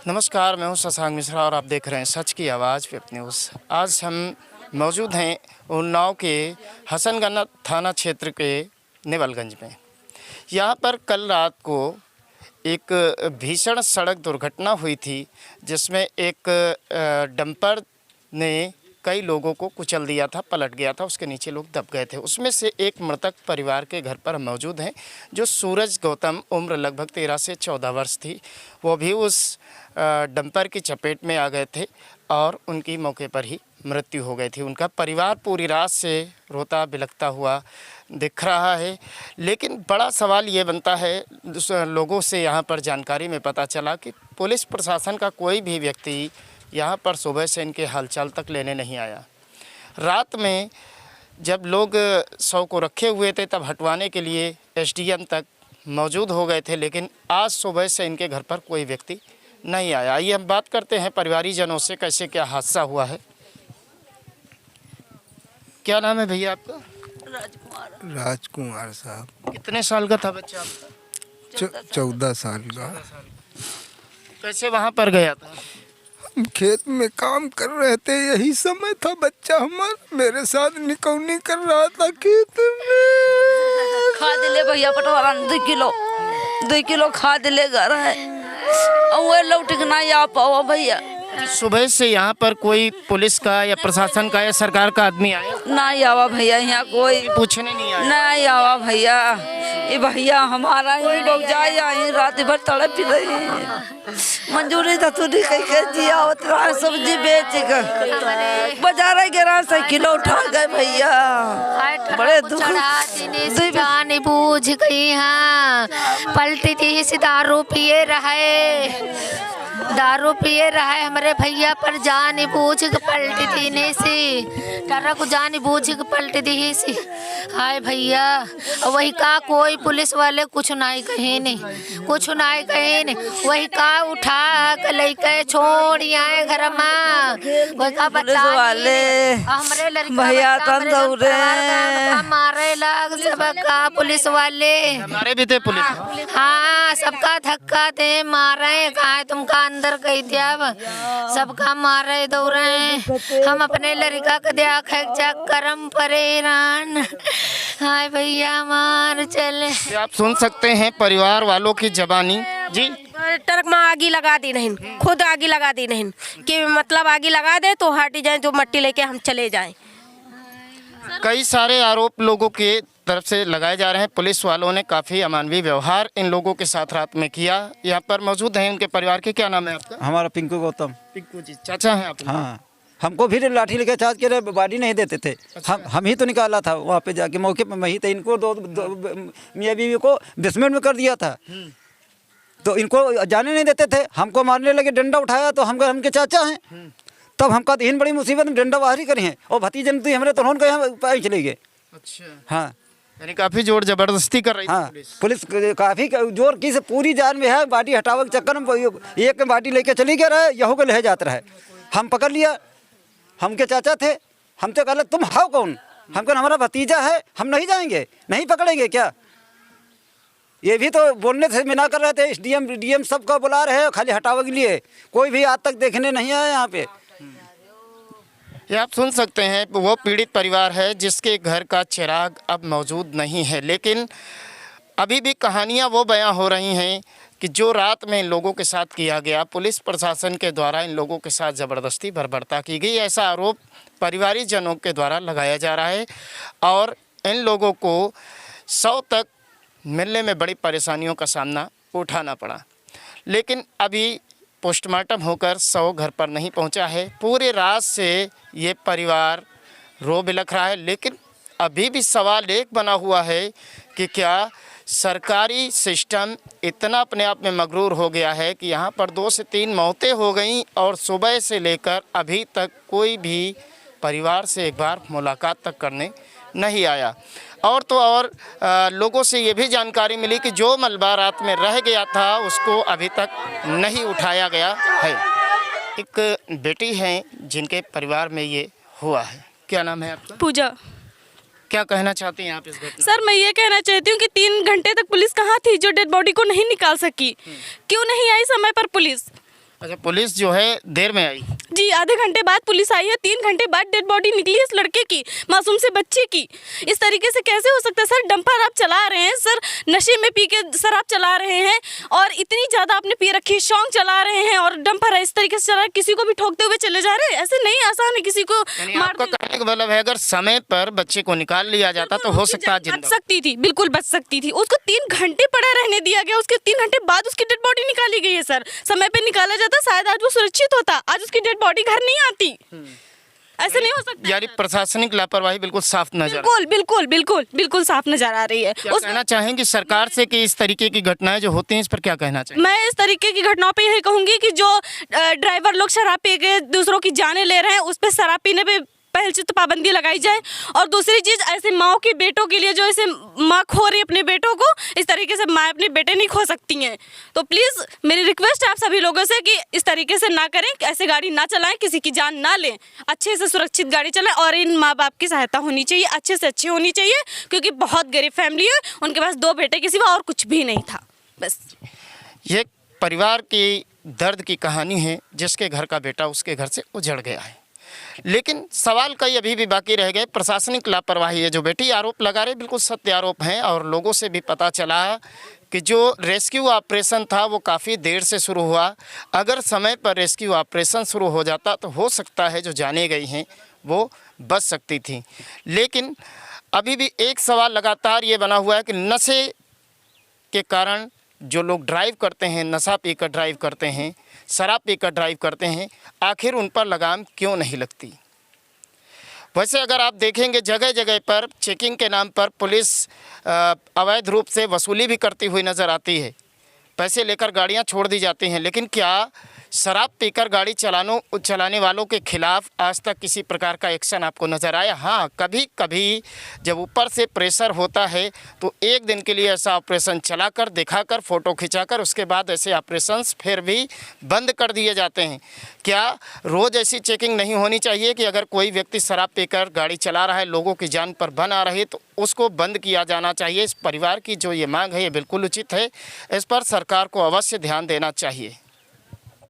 नमस्कार, मैं हूं शशांक मिश्रा और आप देख रहे हैं सच की आवाज़ वेब न्यूज़। आज हम मौजूद हैं उन्नाव के हसनगंज थाना क्षेत्र के नेवलगंज में। यहां पर कल रात को एक भीषण सड़क दुर्घटना हुई थी, जिसमें एक डंपर ने कई लोगों को कुचल दिया था, पलट गया था, उसके नीचे लोग दब गए थे। उसमें से एक मृतक परिवार के घर पर हम मौजूद हैं, जो सूरज गौतम, उम्र लगभग 13 से 14 वर्ष थी। वो भी उस डंपर की चपेट में आ गए थे और उनकी मौके पर ही मृत्यु हो गई थी। उनका परिवार पूरी रात से रोता बिलखता हुआ दिख रहा है। लेकिन बड़ा सवाल ये बनता है, लोगों से यहाँ पर जानकारी में पता चला कि पुलिस प्रशासन का कोई भी व्यक्ति यहाँ पर सुबह से इनके हालचाल तक लेने नहीं आया। रात में जब लोग शव को रखे हुए थे तब हटवाने के लिए एसडीएम तक मौजूद हो गए थे, लेकिन आज सुबह से इनके घर पर कोई व्यक्ति नहीं आया। आइए हम बात करते हैं परिवारीजनों से, कैसे क्या हादसा हुआ है। क्या नाम है भैया आपका? राजकुमार साहब। कितने साल का था बच्चा आपका? 14 साल का। कैसे वहाँ पर गया था? हम खेत में काम कर रहे थे, यही समय था, बच्चा हमारा मेरे साथ निकौनी कर रहा था खेत में। खाद ले भैया पटवारा 2 किलो खाद ले घर है और वो लौट के ना आ पाओ भैया। सुबह से यहाँ पर कोई पुलिस का या प्रशासन का या सरकार का आदमी आया? ना आवा भैया, यहाँ कोई पूछने नहीं आया? नहीं आवा भैया। ये भैया हमारा ही लोग जाए आई रात भर तड़प रही। मंजूरी था तू कह दिया उतना सब्जी बेच कर बाजार गिरा से किलो उठा गए भैया। बड़े दुख जान बूझ गई हाँ, पलटी थी सी दारू पिए रहे हमारे भैया पर जान बूझ के पलटी थी ने सी ट्रक जान बूझ के पलटी दी सी। हाय भैया वही का कोई पुलिस वाले कुछ नहीं कहे नहीं वही का उठा के लेके छोड़ आए घर में। कोई का पुलिस वाले हमारे लड़का भैया तंदूरे मारे लग सबका पुलिस वाले हमारे भी थे पुलिस। हाँ सबका धक्का दे मारे कहा तुमका अंदर गई दिया सबका मारे दौड़े। हम अपने लड़का को देख करम परेरान। हाय भैया मार चले। आप सुन सकते हैं परिवार वालों की जबानी। जी ट्रक में आगी लगा दी नहीं, खुद आगी लगा दी नहीं कि मतलब आगी लगा दे तो हट जाए, तो मट्टी लेके हम चले जाएं। कई सारे आरोप लोगों के तरफ से लगाए जा रहे हैं। पुलिस वालों ने काफ़ी अमानवीय व्यवहार इन लोगों के साथ रात में किया। यहाँ पर मौजूद हैं उनके परिवार के। क्या नाम है आपका? हमारा पिंकू गौतम। पिंकू जी, चाचा हैं आप? हाँ, हमको फिर लाठी लेके चार्ज के बॉडी नहीं देते थे। अच्छा। हम ही तो निकाला था वहाँ पे जाके मौके पर। वही तो इनको दो मियाँ बीवी को बेसमेंट में कर दिया था, तो इनको जाने नहीं देते थे। हमको मारने लगे, डंडा उठाया तो हमके चाचा हैं। तब हमका तो इन बड़ी मुसीबत में डंडा बाहर ही करे हैं और भतीजन तो हमारे तो उनको यहाँ पाए चले गए। अच्छा, हाँ, यानी काफ़ी जोर जबरदस्ती कर रही हाँ, थी पुलिस काफ़ी जोर की से पूरी जान में है। बाटी हटावे के चक्कर में एक बाटी लेके चली गया रहे, यहू के ले जाता रहे। हम पकड़ लिया, हमके चाचा थे। हम तो कहले तुम हाओ कौन? हम कहने हमारा भतीजा है, हम नहीं जाएंगे, नहीं पकड़ेंगे क्या? ये भी तो बोलने से मना कर रहे थे। एसडीएम डीएम सबका बुला रहे हैं खाली हटावे के लिए, कोई भी आज तक देखने नहीं आया यहाँ पे। ये आप सुन सकते हैं, वो पीड़ित परिवार है जिसके घर का चिराग अब मौजूद नहीं है। लेकिन अभी भी कहानियाँ वो बयां हो रही हैं कि जो रात में इन लोगों के साथ किया गया, पुलिस प्रशासन के द्वारा इन लोगों के साथ ज़बरदस्ती बर्बरता की गई, ऐसा आरोप परिवारीजनों के द्वारा लगाया जा रहा है। और इन लोगों को 100 तक मिलने में बड़ी परेशानियों का सामना उठाना पड़ा। लेकिन अभी पोस्टमार्टम होकर 100 घर पर नहीं पहुंचा है। पूरे रात से ये परिवार रो बिलख रहा है। लेकिन अभी भी सवाल एक बना हुआ है कि क्या सरकारी सिस्टम इतना अपने आप में मगरूर हो गया है कि यहाँ पर 2 से 3 मौतें हो गई और सुबह से लेकर अभी तक कोई भी परिवार से एक बार मुलाकात तक करने नहीं आया। और तो और लोगों से ये भी जानकारी मिली कि जो मलबा रात में रह गया था उसको अभी तक नहीं उठाया गया है। एक बेटी है जिनके परिवार में ये हुआ है। क्या नाम है आपका? पूजा। क्या कहना चाहती हैं आप इस घटना? सर मैं ये कहना चाहती हूँ कि 3 घंटे तक पुलिस कहाँ थी जो डेड बॉडी को नहीं निकाल सकी? क्यों नहीं आई समय पर पुलिस? अच्छा, पुलिस जो है देर में आई। जी, आधे घंटे बाद पुलिस आई है। 3 घंटे बाद डेड बॉडी निकली है इस लड़के की, मासूम से बच्चे की। इस तरीके से कैसे हो सकता है सर? डंपर आप चला रहे हैं सर, नशे में पी के सर आप चला रहे हैं, और इतनी ज़्यादा आपने पी रखी, शौक चला रहे हैं, और डंपर इस तरीके से चला रहे हैं, किसी को भी ठोकते हुए चले जा रहे हैं। ऐसे नहीं आसान है किसी को मार आपका कहने का मतलब है अगर समय पर बच्चे को निकाल लिया जाता तो हो सकता है बच जिंदा। सकती थी, बिल्कुल बच सकती थी। उसको 3 घंटे पड़ा रहने दिया गया, उसके 3 घंटे बाद उसकी डेड बॉडी निकाली गई है सर। समय पे निकाला जाता शायद आज वो सुरक्षित होता, आज उसकी डेड बॉडी घर नहीं आती। ऐसे नहीं हो सकता। यानी प्रशासनिक लापरवाही बिल्कुल साफ नजर। बिल्कुल बिल्कुल बिल्कुल बिल्कुल साफ नजर आ रही है। क्या कहना चाहेंगे सरकार से कि इस तरीके की घटनाएं जो होती हैं इस पर क्या कहना चाहिए? मैं इस तरीके की घटनाओं पे यही कहूंगी कि जो ड्राइवर लोग शराब पी के दूसरों की जानें ले रहे हैं, उस पर शराब पीने पे पहले से तो पाबंदी लगाई जाए। और दूसरी चीज, ऐसे माओ के बेटों के लिए जो ऐसे माँ खो रही है अपने बेटों को, इस तरीके से माँ अपने बेटे नहीं खो सकती हैं। तो प्लीज़ मेरी रिक्वेस्ट है आप सभी लोगों से कि इस तरीके से ना करें, ऐसे गाड़ी ना चलाएं, किसी की जान ना लें, अच्छे से सुरक्षित गाड़ी चलाएं। और इन माँ बाप की सहायता होनी चाहिए, अच्छे से अच्छी होनी चाहिए, क्योंकि बहुत गरीब फैमिली है, उनके पास 2 बेटे के सिवा और कुछ भी नहीं था। बस ये परिवार की दर्द की कहानी है जिसके घर का बेटा उसके घर से उजड़ गया है। लेकिन सवाल कई अभी भी बाकी रह गए। प्रशासनिक लापरवाही है, जो बेटी आरोप लगा रहे बिल्कुल सत्य आरोप हैं, और लोगों से भी पता चला कि जो रेस्क्यू ऑपरेशन था वो काफ़ी देर से शुरू हुआ। अगर समय पर रेस्क्यू ऑपरेशन शुरू हो जाता तो हो सकता है जो जाने गई हैं वो बच सकती थी। लेकिन अभी भी एक सवाल लगातार ये बना हुआ है कि नशे के कारण जो लोग ड्राइव करते हैं, नशा पीकर ड्राइव करते हैं, शराब पीकर ड्राइव करते हैं, आखिर उन पर लगाम क्यों नहीं लगती? वैसे अगर आप देखेंगे जगह जगह पर चेकिंग के नाम पर पुलिस अवैध रूप से वसूली भी करती हुई नज़र आती है, पैसे लेकर गाड़ियां छोड़ दी जाती हैं। लेकिन क्या शराब पीकर गाड़ी चलाने वालों के खिलाफ आज तक किसी प्रकार का एक्शन आपको नज़र आया? हाँ, कभी कभी जब ऊपर से प्रेशर होता है तो एक दिन के लिए ऐसा ऑपरेशन चलाकर दिखाकर फ़ोटो खिंचाकर उसके बाद ऐसे ऑपरेशंस फिर भी बंद कर दिए जाते हैं। क्या रोज़ ऐसी चेकिंग नहीं होनी चाहिए कि अगर कोई व्यक्ति शराब पीकर गाड़ी चला रहा है, लोगों की जान पर बन आ रही, तो उसको बंद किया जाना चाहिए? इस परिवार की जो ये मांग है ये बिल्कुल उचित है, इस पर सरकार को अवश्य ध्यान देना चाहिए।